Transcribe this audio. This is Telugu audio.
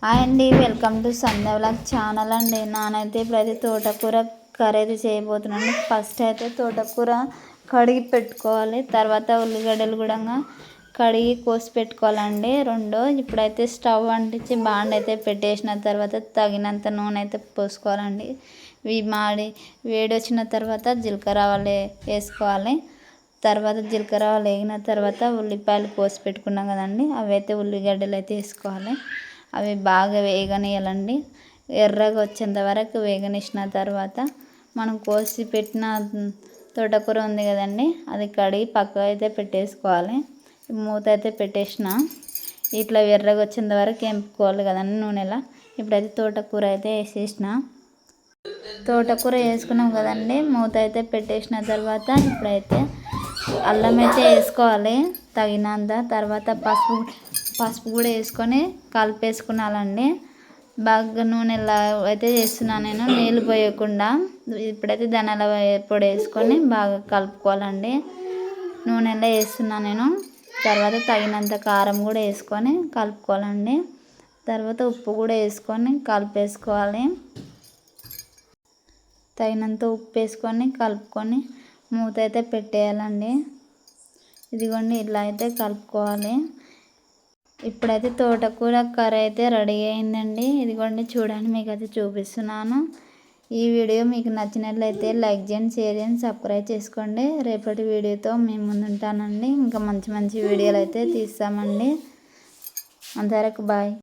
హాయ్ అండి, welcome to Sandhya vlog channel అండి. నానైతే ఇప్పుడైతే తోటకూర కర్రీ అయితే చేయబోతున్నాను. ఫస్ట్ అయితే తోటకూర కడిగి పెట్టుకోవాలి, తర్వాత ఉల్లిగడ్డలు కూడా కడిగి కోసి పెట్టుకోవాలండి రెండు. ఇప్పుడైతే స్టవ్ అంటించి బాండ్ అయితే పెట్టేసిన తర్వాత తగినంత నూనె అయితే పోసుకోవాలండి. ఇవి వేడి వచ్చిన తర్వాత జీలకర్ర ఆవాలు వేసుకోవాలి. తర్వాత జీలకర్ర ఆవాలు వేగిన తర్వాత ఉల్లిపాయలు కోసి పెట్టుకున్నాం కదండి, అవి అయితే ఉల్లిగడ్డలు అయితే వేసుకోవాలి. అవి బాగా వేగనియాలండి. ఎర్రగా వచ్చేంత వరకు వేగనిచ్చిన తర్వాత మనం కోసి పెట్టిన తోటకూర ఉంది కదండి, అది కడిగి పక్కకు అయితే పెట్టేసుకోవాలి. మూత అయితే పెట్టేసిన ఇట్లా ఎర్రగా వచ్చేంత వరకు వేపుకోవాలి కదండి నూనెలా. ఇప్పుడైతే తోటకూర అయితే వేసేసిన. తోటకూర వేసుకున్నాం కదండి, మూత అయితే పెట్టేసిన తర్వాత ఇప్పుడైతే అల్లం అయితే వేసుకోవాలి తగినంత. తర్వాత పసుపు కూడా వేసుకొని కలిపేసుకున్నాలండి. బాగా నూనెలా అయితే చేస్తున్నాను నేను, నీళ్ళు పోయకుండా. ఇప్పుడైతే ధనియాల పొడి వేసుకొని బాగా కలుపుకోవాలండి. నూనెలో వేస్తున్నాను నేను. తర్వాత తగినంత కారం కూడా వేసుకొని కలుపుకోవాలండి. తర్వాత ఉప్పు కూడా వేసుకొని కలిపేసుకోవాలి. తగినంత ఉప్పు వేసుకొని కలుపుకొని మూత అయితే పెట్టేయాలండి. ఇదిగోండి ఇలా అయితే కలుపుకోవాలి. ఇప్పుడైతే తోటకూర కర్రీ అయితే రెడీ అయిందండి. ఇదిగోండి చూడండి, మీకు అయితే చూపిస్తున్నాను. ఈ వీడియో మీకు నచ్చినట్లయితే లైక్ చేయండి, షేర్ చేయండి, సబ్స్క్రైబ్ చేసుకోండి. రేపటి వీడియోతో మేము ముందు ఉంటానండి. ఇంకా మంచి మంచి వీడియోలు అయితే తీస్తామండి. అంతవరకు బాయ్.